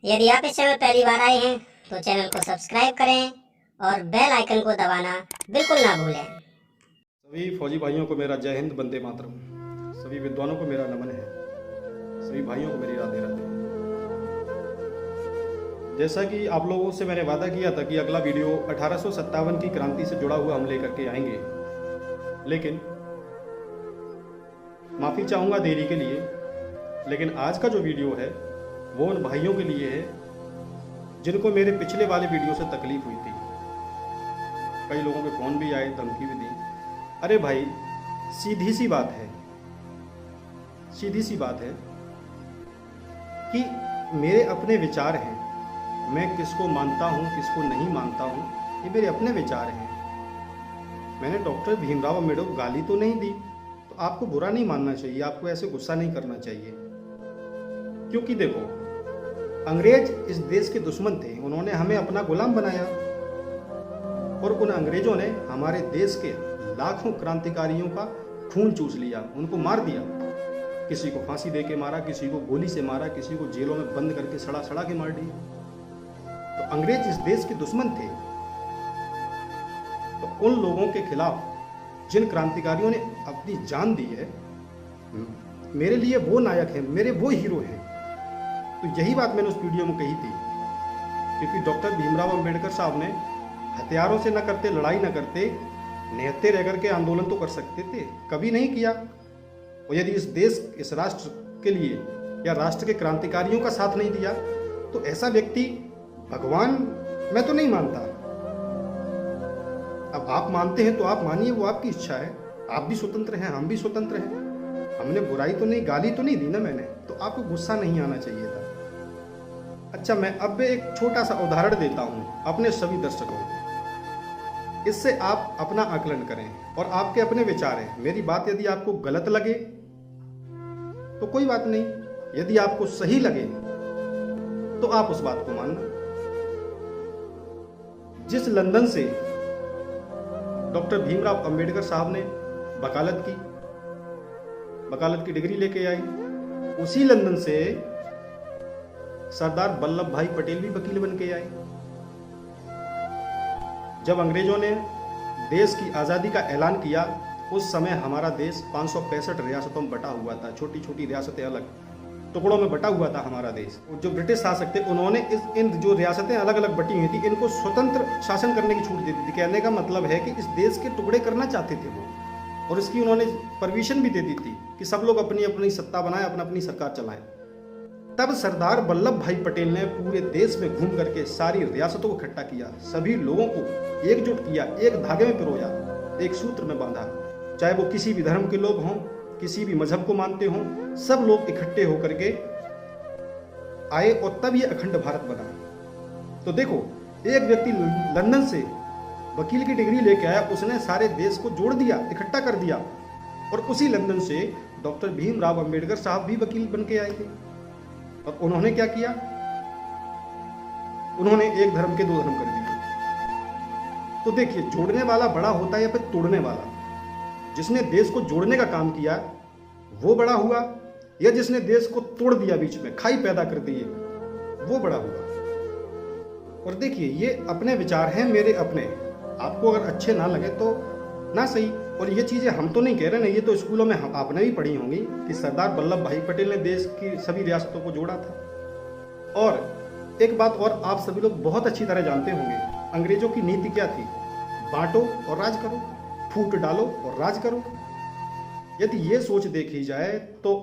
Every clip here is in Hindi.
यदि आप इस चैनल पहली बार आए हैं तो चैनल को सब्सक्राइब करें और बेल आइकन को दबाना बिल्कुल ना भूलें। सभी फौजी भाइयों को मेरा जय हिंद वंदे मातरम। सभी विद्वानों को मेरा नमन है। सभी भाइयों को मेरी राधे राधे। जैसा कि आप लोगों से मैंने वादा किया था कि अगला वीडियो 1857 की क्रांति से जुड़ा हुआ हम लेकर के आएंगे, लेकिन माफ़ी चाहूँगा देरी के लिए। लेकिन आज का जो वीडियो है वो उन भाइयों के लिए है जिनको मेरे पिछले वाले वीडियो से तकलीफ हुई थी। कई लोगों के फ़ोन भी आए, धमकी भी दी। अरे भाई, सीधी सी बात है कि मेरे अपने विचार हैं। मैं किसको मानता हूँ किसको नहीं मानता हूँ, ये मेरे अपने विचार हैं। मैंने डॉक्टर भीमराव अम्बेडकर को गाली तो नहीं दी, तो आपको बुरा नहीं मानना चाहिए, आपको ऐसे गुस्सा नहीं करना चाहिए। क्योंकि देखो, अंग्रेज इस देश के दुश्मन थे, उन्होंने हमें अपना गुलाम बनाया और उन अंग्रेजों ने हमारे देश के लाखों क्रांतिकारियों का खून चूस लिया, उनको मार दिया। किसी को फांसी दे के मारा, किसी को गोली से मारा, किसी को जेलों में बंद करके सड़ा सड़ा के मार दिया। तो अंग्रेज इस देश के दुश्मन थे। तो उन लोगों के खिलाफ जिन क्रांतिकारियों ने अपनी जान दी है, मेरे लिए वो नायक हैं, मेरे वो हीरो हैं। तो यही बात मैंने उस वीडियो में कही थी, क्योंकि डॉक्टर भीमराव अंबेडकर साहब ने हथियारों से न करते, लड़ाई न करते, निहत्थे रह करके आंदोलन तो कर सकते थे, कभी नहीं किया। और यदि इस देश, इस राष्ट्र के लिए या राष्ट्र के क्रांतिकारियों का साथ नहीं दिया, तो ऐसा व्यक्ति भगवान मैं तो नहीं मानता। अब आप मानते हैं तो आप मानिए, वो आपकी इच्छा है। आप भी स्वतंत्र हैं, हम भी स्वतंत्र हैं। हमने बुराई तो नहीं, गाली तो नहीं दी ना मैंने, तो आपको गुस्सा नहीं आना चाहिए था। अच्छा, मैं अब एक छोटा सा उदाहरण देता हूँ अपने सभी दर्शकों को। इससे आप अपना आकलन करें और आपके अपने विचार हैं। मेरी बात यदि आपको गलत लगे तो कोई बात नहीं, यदि आपको सही लगे तो आप उस बात को मानना। जिस लंदन से डॉक्टर भीमराव अंबेडकर साहब ने वकालत की डिग्री लेके आई, उसी लंदन से सरदार वल्लभ भाई पटेल भी वकील बन के आए। जब अंग्रेजों ने देश की आज़ादी का ऐलान किया, उस समय हमारा देश 565 रियासतों में बटा हुआ था। छोटी छोटी रियासतें अलग टुकड़ों में बटा हुआ था हमारा देश। और जो ब्रिटिश शासक थे, उन्होंने इन जो रियासतें अलग अलग बटी हुई थी, इनको स्वतंत्र शासन करने की छूट दे दी थी। कहने का मतलब है कि इस देश के टुकड़े करना चाहते थे वो, और इसकी उन्होंने परमिशन भी दे दी थी कि सब लोग अपनी अपनी सत्ता बनाएं, अपनी अपनी सरकार चलाएं। तब सरदार वल्लभ भाई पटेल ने पूरे देश में घूम करके सारी रियासतों को इकट्ठा किया, सभी लोगों को एकजुट किया, एक धागे में पिरोया, एक सूत्र में बांधा। चाहे वो किसी भी धर्म के लोग हों, किसी भी मजहब को मानते हों, सब लोग इकट्ठे होकर के आए और तब ये अखंड भारत बना। तो देखो, एक व्यक्ति लंदन से वकील की डिग्री लेके आया, उसने सारे देश को जोड़ दिया, इकट्ठा कर दिया। और उसी लंदन से डॉक्टर भीमराव अंबेडकर साहब भी वकील बन के आए थे। और उन्होंने क्या किया? उन्होंने एक धर्म के दो धर्म कर दिए। तो देखिए, जोड़ने वाला बड़ा होता है या फिर तोड़ने वाला? जिसने देश को जोड़ने का काम किया वो बड़ा हुआ, या जिसने देश को तोड़ दिया, बीच में खाई पैदा कर दी, वो बड़ा हुआ। और देखिए, ये अपने विचार हैं, मेरे अपने। आपको अगर अच्छे ना लगे तो ना सही। और ये चीज़ें हम तो नहीं कह रहे ना, ये तो स्कूलों में आपने भी पढ़ी होंगी कि सरदार वल्लभ भाई पटेल ने देश की सभी रियासतों को जोड़ा था। और एक बात और आप सभी लोग बहुत अच्छी तरह जानते होंगे, अंग्रेजों की नीति क्या थी? बांटो और राज करो, फूट डालो और राज करो। यदि ये सोच देखी जाए तो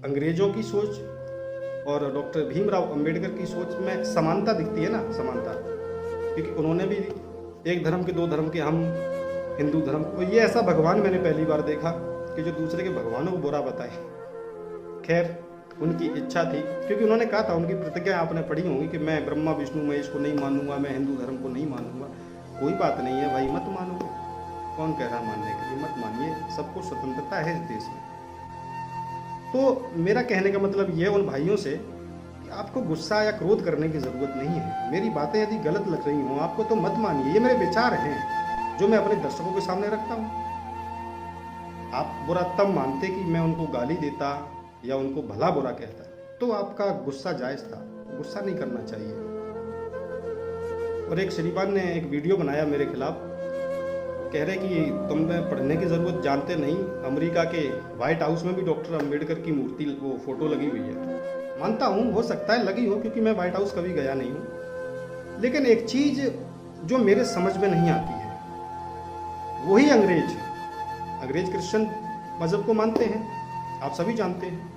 अंग्रेजों की सोच और डॉक्टर भीमराव अंबेडकर की सोच में समानता दिखती है ना, समानता। क्योंकि उन्होंने भी एक धर्म के दो धर्म के, हम हिंदू धर्म को, ये ऐसा भगवान मैंने पहली बार देखा कि जो दूसरे के भगवानों को बुरा बताए। खैर, उनकी इच्छा थी, क्योंकि उन्होंने कहा था, उनकी प्रतिज्ञा आपने पढ़ी होंगी कि मैं ब्रह्मा विष्णु महेश को नहीं मानूंगा, मैं हिंदू धर्म को नहीं मानूंगा। कोई बात नहीं है भाई, मत मानो। कौन कह रहा मानने के लिए? मत मानिए, सबको स्वतंत्रता है इस देश में। तो मेरा कहने का मतलब ये उन भाइयों से कि आपको गुस्सा या क्रोध करने की ज़रूरत नहीं है। मेरी बातें यदि गलत लग रही हों आपको तो मत मानिए, ये मेरे विचार हैं जो मैं अपने दर्शकों के सामने रखता हूँ। आप बुरा तब मानते कि मैं उनको गाली देता या उनको भला बुरा कहता, तो आपका गुस्सा जायज़ था, गुस्सा नहीं करना चाहिए। और एक श्रीमान ने एक वीडियो बनाया मेरे खिलाफ, कह रहे कि तुम्हें पढ़ने की ज़रूरत जानते नहीं, अमेरिका के व्हाइट हाउस में भी डॉक्टर अंबेडकर की मूर्ति वो फोटो लगी हुई है। मानता हूँ हो सकता है लगी हो, क्योंकि मैं व्हाइट हाउस कभी गया नहीं हूँ। लेकिन एक चीज़ जो मेरे समझ में नहीं आती है, वही अंग्रेज क्रिश्चियन मज़हब को मानते हैं, आप सभी जानते हैं।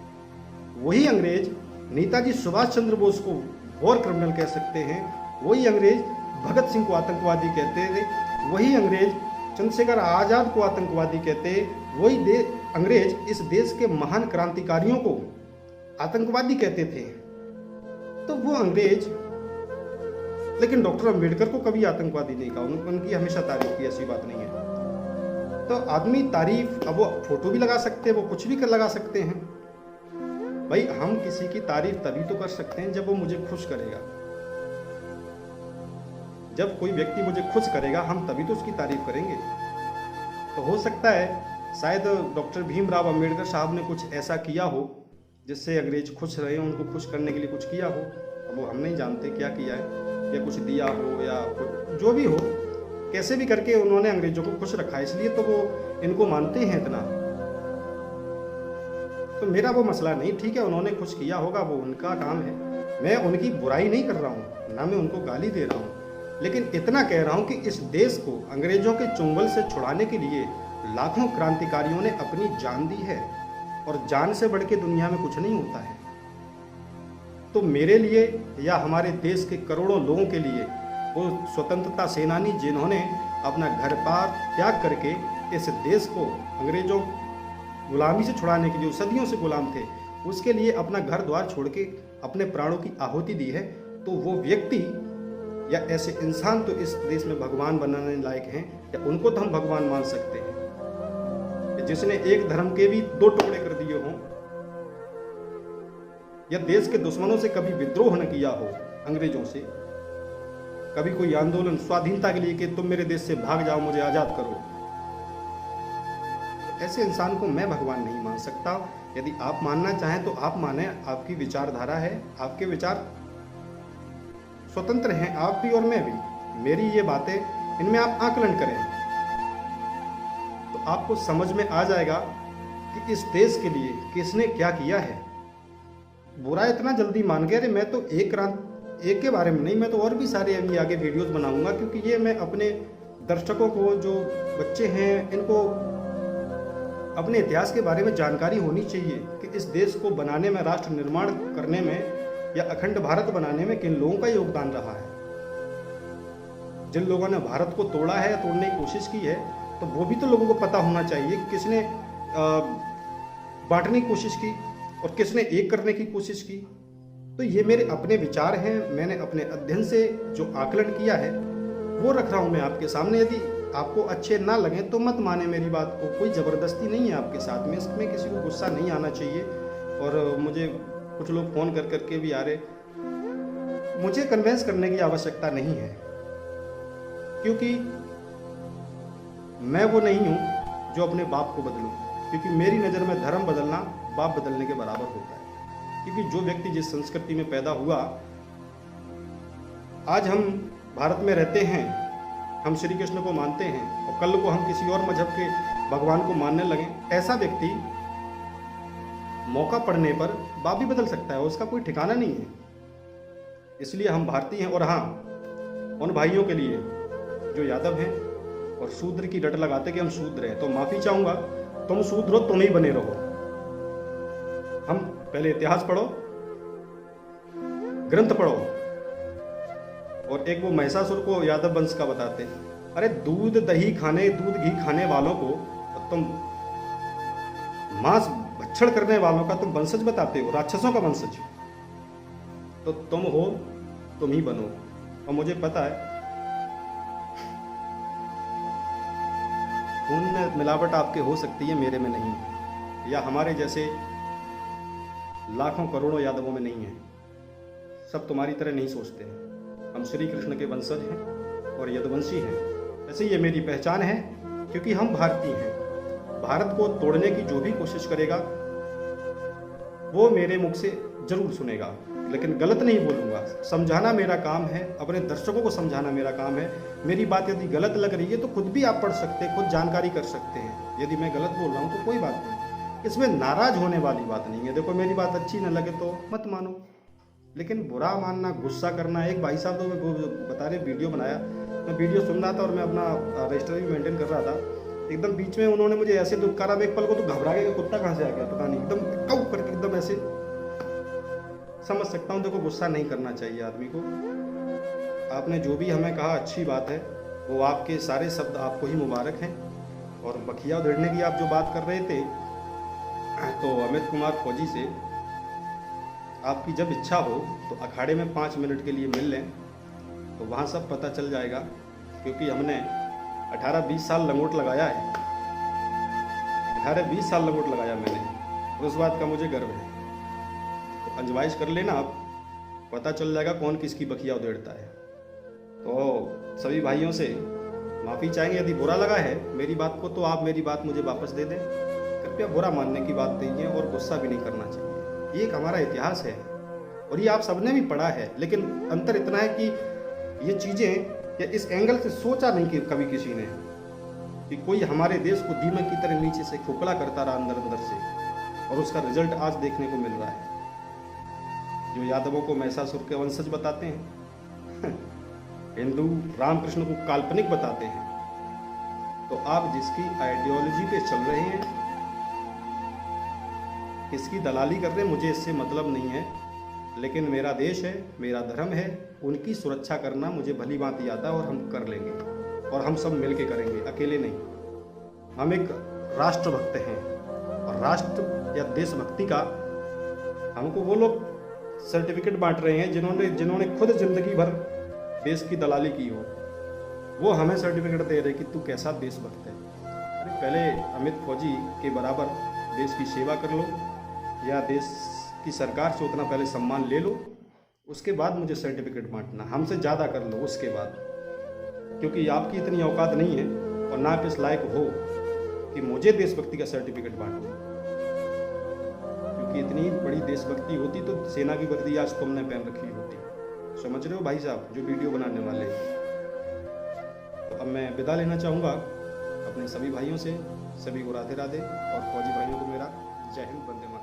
वही अंग्रेज नेताजी सुभाष चंद्र बोस को वॉर क्रिमिनल कह सकते हैं, वही अंग्रेज भगत सिंह को आतंकवादी कहते थे, वही अंग्रेज चंद्रशेखर आज़ाद को आतंकवादी कहते, वही अंग्रेज इस देश के महान क्रांतिकारियों को आतंकवादी कहते थे। तो वो अंग्रेज, लेकिन डॉक्टर अंबेडकर को कभी आतंकवादी नहीं कहा, उनकी हमेशा तारीफ की, ऐसी बात नहीं है। तो आदमी तारीफ, अब वो फोटो भी लगा सकते हैं, वो कुछ भी कर लगा सकते हैं। भाई हम किसी की तारीफ तभी तो कर सकते हैं जब वो मुझे खुश करेगा। जब कोई व्यक्ति मुझे खुश करेगा हम तभी तो उसकी तारीफ करेंगे। तो हो सकता है शायद डॉक्टर भीमराव अंबेडकर साहब ने कुछ ऐसा किया हो जिससे अंग्रेज खुश रहे, उनको खुश करने के लिए कुछ किया हो। अब वो हम नहीं जानते क्या किया है, या कुछ दिया हो या जो भी हो, कैसे भी करके उन्होंने अंग्रेजों को खुश रखा, इसलिए तो वो इनको मानते हैं इतना। तो मेरा वो मसला नहीं, ठीक है उन्होंने खुश किया होगा, वो उनका काम है, मैं उनकी बुराई नहीं कर रहा हूँ, ना मैं उनको गाली दे रहा हूँ, लेकिन इतना कह रहा हूँ कि इस देश को अंग्रेजों के चुंगल से छुड़ाने के लिए लाखों क्रांतिकारियों ने अपनी जान दी है, और जान से बढ़ के दुनिया में कुछ नहीं होता है। तो मेरे लिए या हमारे देश के करोड़ों लोगों के लिए वो स्वतंत्रता सेनानी जिन्होंने अपना घर बार त्याग करके इस देश को अंग्रेजों गुलामी से छुड़ाने के लिए, सदियों से गुलाम थे, उसके लिए अपना घर द्वार छोड़ के अपने प्राणों की आहुति दी है, तो वो व्यक्ति या ऐसे इंसान तो इस देश में भगवान बनाने लायक हैं, या उनको तो हम भगवान मान सकते हैं, जिसने एक धर्म के भी दो टुकड़े कर दिए हों, या देश के दुश्मनों से कभी विद्रोह न किया हो, अंग्रेजों से कभी कोई आंदोलन स्वाधीनता के लिए कि तुम मेरे देश से भाग जाओ, मुझे आजाद करो, ऐसे इंसान को मैं भगवान नहीं मान सकता। यदि आप मानना चाहें तो आप माने, आपकी विचारधारा है, आपके विचार स्वतंत्र हैं, आप भी और मैं भी। मेरी ये बातें, इनमें आप आकलन करें तो आपको समझ में आ जाएगा कि इस देश के लिए किसने क्या किया है। बुरा इतना जल्दी मान गया, अरे मैं तो एक के बारे में नहीं, मैं तो और भी सारे अभी आगे वीडियोस बनाऊंगा, क्योंकि ये मैं अपने दर्शकों को, जो बच्चे हैं, इनको अपने इतिहास के बारे में जानकारी होनी चाहिए कि इस देश को बनाने में, राष्ट्र निर्माण करने में या अखंड भारत बनाने में किन लोगों का योगदान रहा है। जिन लोगों ने भारत को तोड़ा है, तोड़ने की कोशिश की है, तो वो भी तो लोगों को पता होना चाहिए कि किसने बांटने की कोशिश की और किसने एक करने की कोशिश की। तो ये मेरे अपने विचार हैं, मैंने अपने अध्ययन से जो आकलन किया है वो रख रहा हूँ मैं आपके सामने। यदि आपको अच्छे ना लगे तो मत माने मेरी बात को, कोई ज़बरदस्ती नहीं है आपके साथ में, इसमें किसी को गुस्सा नहीं आना चाहिए। और मुझे कुछ लोग फ़ोन कर करके भी आ रहे, मुझे कन्विंस करने की आवश्यकता नहीं है, क्योंकि मैं वो नहीं हूँ जो अपने बाप को बदलूँ, क्योंकि मेरी नज़र में धर्म बदलना बाप बदलने के बराबर होता है। क्योंकि जो व्यक्ति जिस संस्कृति में पैदा हुआ, आज हम भारत में रहते हैं, हम श्री कृष्ण को मानते हैं, और कल को हम किसी और मजहब के भगवान को मानने लगें, ऐसा व्यक्ति मौका पड़ने पर बाप भी बदल सकता है, उसका कोई ठिकाना नहीं है। इसलिए हम भारतीय हैं। और हाँ, उन भाइयों के लिए जो यादव हैं और शूद्र की रट लगाते कि हम शूद्र हैं, तो माफ़ी चाहूँगा, तुम शूद्र हो, तुम ही बने रहो। हम पहले इतिहास पढ़ो, ग्रंथ पढ़ो, और एक वो महिषासुर को यादव वंश का बताते हैं। अरे दूध दही खाने, दूध घी खाने वालों को तुम मांस भक्षण करने वालों का तुम वंशज बताते हो, राक्षसों का वंशज। तो तुम हो, तुम ही बनो। और मुझे पता है खून में मिलावट आपके हो सकती है, मेरे में नहीं है, या हमारे जैसे लाखों करोड़ों यादवों में नहीं है। सब तुम्हारी तरह नहीं सोचते हैं। हम श्री कृष्ण के वंशज हैं और यदुवंशी हैं। ऐसे ये मेरी पहचान है, क्योंकि हम भारतीय हैं। भारत को तोड़ने की जो भी कोशिश करेगा वो मेरे मुख से जरूर सुनेगा। लेकिन गलत नहीं बोलूँगा। समझाना मेरा काम है, अपने दर्शकों को समझाना मेरा काम है। मेरी बात यदि गलत लग रही है तो खुद भी आप पढ़ सकते हैं, खुद जानकारी कर सकते हैं। यदि मैं गलत बोल रहा हूँ तो कोई बात नहीं, इसमें नाराज़ होने वाली बात नहीं है। देखो मेरी बात अच्छी न लगे तो मत मानो, लेकिन बुरा मानना, गुस्सा करना। एक भाई साहब तो बता रहे वीडियो बनाया, मैं वीडियो सुन रहा था और मैं अपना रजिस्टर भी मेंटेन कर रहा था। एकदम बीच में उन्होंने मुझे ऐसे दुत्कारा, मैं एक पल को तो घबरा गया, कुत्ता कहाँ से आ गया पता नहीं, एकदम कऊ करके एकदम ऐसे। समझ सकता हूँ, देखो गुस्सा नहीं करना चाहिए आदमी को। आपने जो भी हमें कहा अच्छी बात है, वो आपके सारे शब्द आपको ही मुबारक हैं। और बखिया उधेड़ने की आप जो बात कर रहे थे, तो अमित कुमार फौजी से आपकी जब इच्छा हो तो अखाड़े में 5 मिनट के लिए मिल लें, तो वहाँ सब पता चल जाएगा। क्योंकि हमने 18-20 साल लंगोट लगाया है, 18-20 साल लंगोट लगाया मैंने, और उस बात का मुझे गर्व है। तो अंजवाइश कर लेना, आप पता चल जाएगा कौन किसकी बखिया उधेड़ता है। तो सभी भाइयों से माफ़ी चाहेंगे यदि बुरा लगा है मेरी बात को, तो आप मेरी बात मुझे वापस दे दें। कृपया बुरा मानने की बात नहीं है और गुस्सा भी नहीं करना चाहिए। ये एक हमारा इतिहास है और ये आप सबने भी पढ़ा है, लेकिन अंतर इतना है कि ये चीज़ें या इस एंगल से सोचा नहीं कि कभी किसी ने, कि कोई हमारे देश को दीमक की तरह नीचे से खोखला करता रहा अंदर अंदर से, और उसका रिजल्ट आज देखने को मिल रहा है। जो यादवों को महिषासुर के वंशज बताते हैं, हिंदू रामकृष्ण को काल्पनिक बताते हैं, तो आप जिसकी आइडियोलॉजी पे चल रहे हैं, किसकी दलाली कर रहे हैं, मुझे इससे मतलब नहीं है। लेकिन मेरा देश है, मेरा धर्म है, उनकी सुरक्षा करना मुझे भली भांति आता है और हम कर लेंगे, और हम सब मिल के करेंगे, अकेले नहीं। हम एक राष्ट्रभक्त हैं, और राष्ट्र या देशभक्ति का हमको वो लोग सर्टिफिकेट बांट रहे हैं जिन्होंने खुद जिंदगी भर देश की दलाली की हो, वो हमें सर्टिफिकेट दे रहे कि तू कैसा देशभक्त है। अरे पहले अमित फौजी के बराबर देश की सेवा कर लो, या देश की सरकार से उतना पहले सम्मान ले लो, उसके बाद मुझे सर्टिफिकेट बांटना, हमसे ज़्यादा कर लो उसके बाद। क्योंकि आपकी इतनी औकात नहीं है और ना आप इस लायक हो कि मुझे देशभक्ति का सर्टिफिकेट बांटो। क्योंकि इतनी बड़ी देशभक्ति होती तो सेना की वर्दी आज तुमने पहन रखी होती। समझ रहे हो भाई साहब, जो वीडियो बनाने वाले। तो अब मैं विदा लेना चाहूँगा अपने सभी भाइयों से, सभी को राधे राधे, और फौजी भाइयों को मेरा जय हिंद, वंदे मातरम।